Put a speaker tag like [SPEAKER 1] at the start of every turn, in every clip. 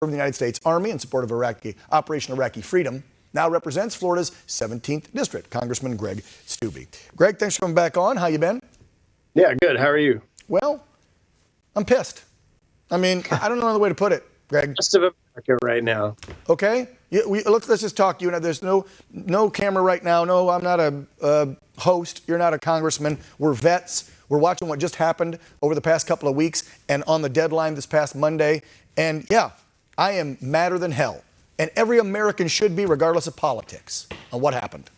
[SPEAKER 1] of the United States Army in support of Operation Iraqi Freedom, now represents Florida's 17th District, Congressman Greg Steube. Greg, thanks for coming back on. How you been?
[SPEAKER 2] Yeah, good. How are you?
[SPEAKER 1] Well, I'm pissed. I mean, I don't know another way to put it, Greg.
[SPEAKER 2] Rest of America right now.
[SPEAKER 1] Okay? Let's just talk. You know, there's no camera right now. No, I'm not a host. You're not a congressman. We're vets. We're watching what just happened over the past couple of weeks and on the deadline this past Monday. And yeah, I am madder than hell. And every American should be, regardless of politics, on what happened.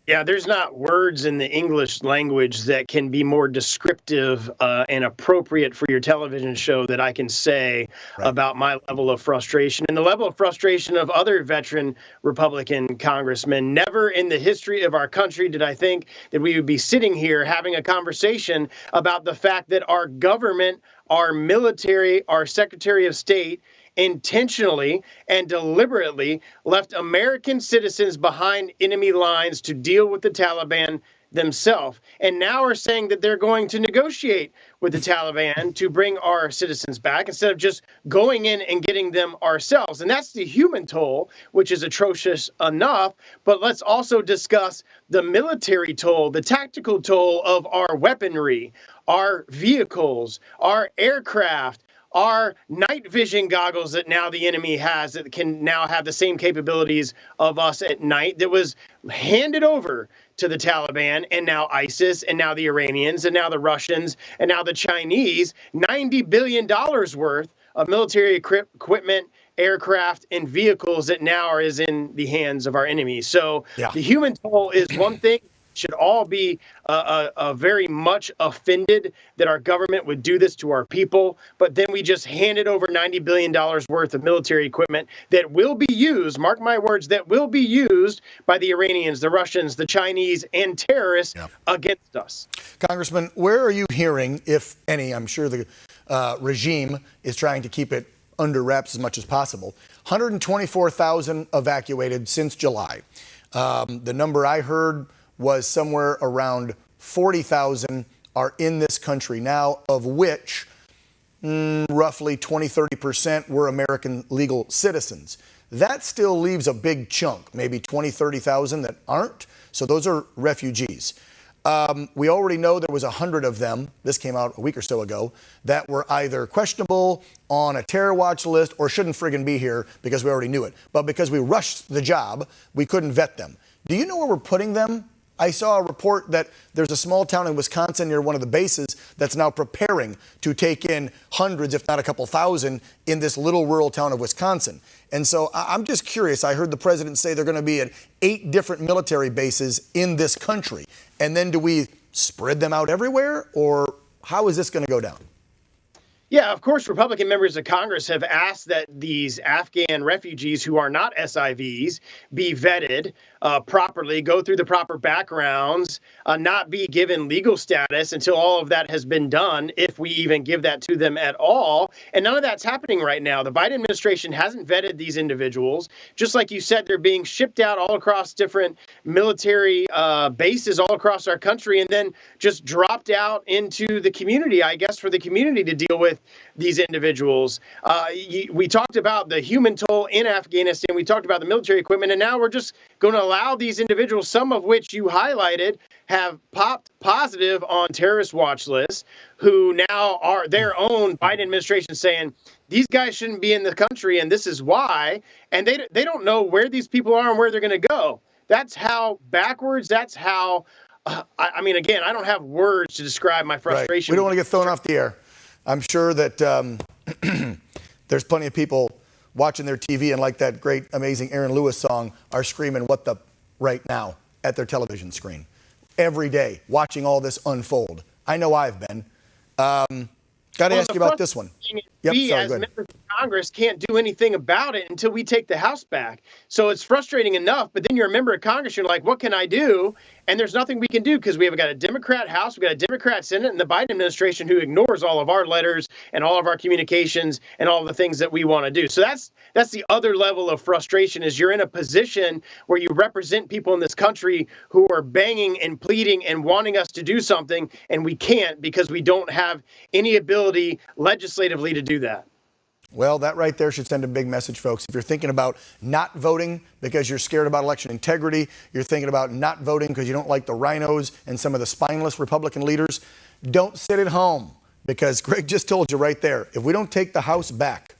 [SPEAKER 2] Yeah, there's not words in the English language that can be more descriptive and appropriate for your television show that I can say about my level of frustration and the level of frustration of other veteran Republican congressmen. Never in the history of our country did I think that we would be sitting here having a conversation about the fact that our government, our military, our Secretary of State intentionally and deliberately left American citizens behind enemy lines to deal with the Taliban themselves, and now are saying that they're going to negotiate with the Taliban to bring our citizens back instead of just going in and getting them ourselves. And that's the human toll, which is atrocious enough. But let's also discuss the military toll, the tactical toll of our weaponry, our vehicles, our aircraft, our night vision goggles that now the enemy has that can now have the same capabilities of us at night, that was handed over to the Taliban and now ISIS and now the Iranians and now the Russians and now the Chinese. $90 billion worth of military equipment, aircraft, and vehicles that now is in the hands of our enemies. So the human toll is one thing. Should all be very much offended that our government would do this to our people. But then we just handed over $90 billion worth of military equipment that will be used, mark my words, that will be used by the Iranians, the Russians, the Chinese, and terrorists against us.
[SPEAKER 1] Congressman, where are you hearing, if any, I'm sure the regime is trying to keep it under wraps as much as possible, 124,000 evacuated since July. The number I heard was somewhere around 40,000 are in this country now, of which roughly 20-30% were American legal citizens. That still leaves a big chunk, maybe 20-30,000 that aren't. So those are refugees. We already know there was 100 of them, this came out a week or so ago, that were either questionable, on a terror watch list, or shouldn't friggin' be here because we already knew it. But because we rushed the job, we couldn't vet them. Do you know where we're putting them? I saw a report that there's a small town in Wisconsin near one of the bases that's now preparing to take in hundreds, if not a couple thousand, in this little rural town of Wisconsin. And so I'm just curious. I heard the president say they're going to be at 8 different military bases in this country. And then do we spread them out everywhere, or how is this going to go down?
[SPEAKER 2] Yeah, of course, Republican members of Congress have asked that these Afghan refugees who are not SIVs be vetted properly, go through the proper backgrounds, not be given legal status until all of that has been done, if we even give that to them at all. And none of that's happening right now. The Biden administration hasn't vetted these individuals. Just like you said, they're being shipped out all across different military bases all across our country and then just dropped out into the community, I guess, for the community to deal with these individuals. We talked about the human toll in Afghanistan. We talked about the military equipment, and now we're just going to allow these individuals, some of which you highlighted, have popped positive on terrorist watch lists, who now are their own Biden administration saying these guys shouldn't be in the country, and this is why. And they don't know where these people are and where they're going to go. That's how backwards. That's how. I mean, again, I don't have words to describe my frustration.
[SPEAKER 1] Right. We don't want to get thrown off the air. I'm sure that there's plenty of people watching their TV and, like that great, amazing Aaron Lewis song, are screaming "what the" right now at their television screen every day, watching all this unfold. I know I've been. Got to ask you about this one.
[SPEAKER 2] We, as members of Congress, can't do anything about it until we take the House back. So it's frustrating enough, but then you're a member of Congress, you're like, what can I do? And there's nothing we can do because we have got a Democrat House, we've got a Democrat Senate, and the Biden administration who ignores all of our letters and all of our communications and all of the things that we want to do. So that's the other level of frustration, is you're in a position where you represent people in this country who are banging and pleading and wanting us to do something, and we can't because we don't have any ability legislatively to do that.
[SPEAKER 1] Well, that right there should send a big message, folks. If you're thinking about not voting because you're scared about election integrity, you're thinking about not voting because you don't like the rhinos and some of the spineless Republican leaders, don't sit at home, because Greg just told you right there, if we don't take the House back,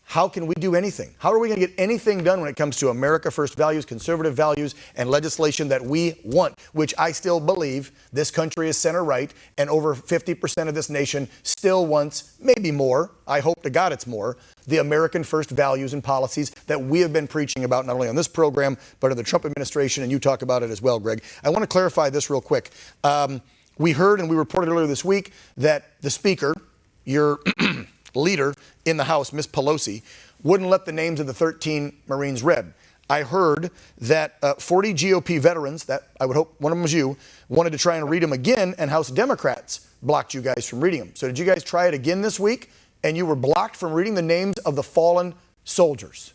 [SPEAKER 1] how can we do anything? How are we going to get anything done when it comes to America First values, conservative values, and legislation that we want, which I still believe this country is center right, and over 50% of this nation still wants, maybe more, I hope to God it's more, the American First values and policies that we have been preaching about, not only on this program, but in the Trump administration, and you talk about it as well, Greg. I want to clarify this real quick. We heard and we reported earlier this week that the Speaker, your leader in the House, Ms. Pelosi, wouldn't let the names of the 13 Marines read. I heard that 40 GOP veterans, that I would hope one of them was you, wanted to try and read them again, and House Democrats blocked you guys from reading them. So did you guys try it again this week, and you were blocked from reading the names of the fallen soldiers?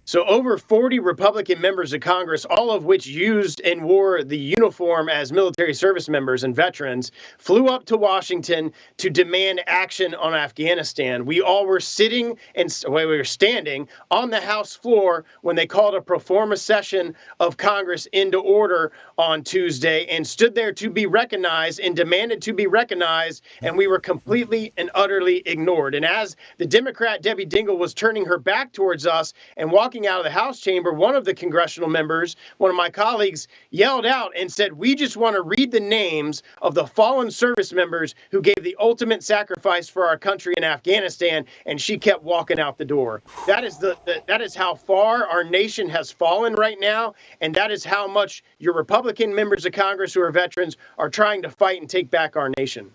[SPEAKER 2] So over 40 Republican members of Congress, all of which used and wore the uniform as military service members and veterans, flew up to Washington to demand action on Afghanistan. We all were sitting and we were standing on the House floor when they called a pro forma session of Congress into order on Tuesday and stood there to be recognized and demanded to be recognized. And we were completely and utterly ignored. And as the Democrat Debbie Dingell was turning her back towards us and walking out of the House chamber, one of the congressional members, one of my colleagues, yelled out and said, "We just want to read the names of the fallen service members who gave the ultimate sacrifice for our country in Afghanistan," and she kept walking out the door. That is how far our nation has fallen right now, and that is how much your Republican members of Congress who are veterans are trying to fight and take back our nation.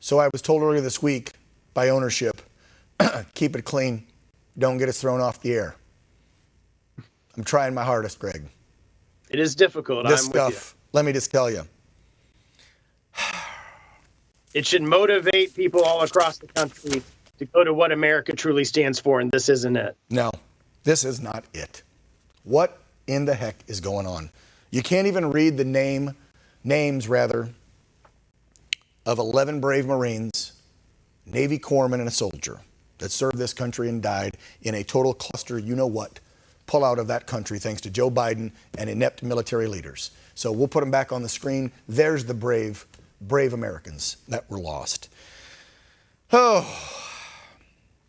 [SPEAKER 1] So I was told earlier this week by ownership, keep it clean. Don't get us thrown off the air. I'm trying my hardest, Greg.
[SPEAKER 2] It is difficult.
[SPEAKER 1] This
[SPEAKER 2] I'm
[SPEAKER 1] stuff,
[SPEAKER 2] with you.
[SPEAKER 1] let me just tell you.
[SPEAKER 2] It should motivate people all across the country to go to what America truly stands for, and this isn't it.
[SPEAKER 1] No, this is not it. What in the heck is going on? You can't even read the names of 11 brave Marines, Navy corpsmen, and a soldier that served this country and died in a total cluster, you-know-what, pullout of that country thanks to Joe Biden and inept military leaders. So we'll put them back on the screen. There's the brave Americans that were lost. Oh,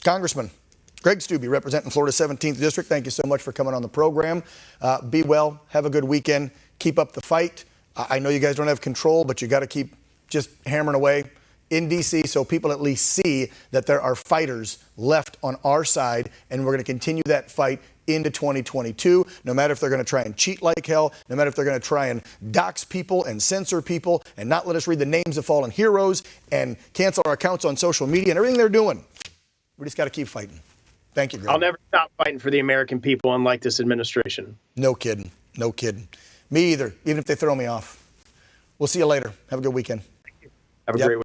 [SPEAKER 1] Congressman Greg Steube, representing Florida's 17th District, thank you so much for coming on the program. Be well. Have a good weekend. Keep up the fight. I know you guys don't have control, but you got to keep just hammering away in D.C. so people at least see that there are fighters left on our side, and we're going to continue that fight into 2022, no matter if they're going to try and cheat like hell, no matter if they're going to try and dox people and censor people and not let us read the names of fallen heroes and cancel our accounts on social media and everything they're doing. We just got to keep fighting. Thank you, Greg.
[SPEAKER 2] I'll never stop fighting for the American people, unlike this administration.
[SPEAKER 1] No kidding. No kidding. Me either, even if they throw me off. We'll see you later. Have a good weekend.
[SPEAKER 2] Have a great week.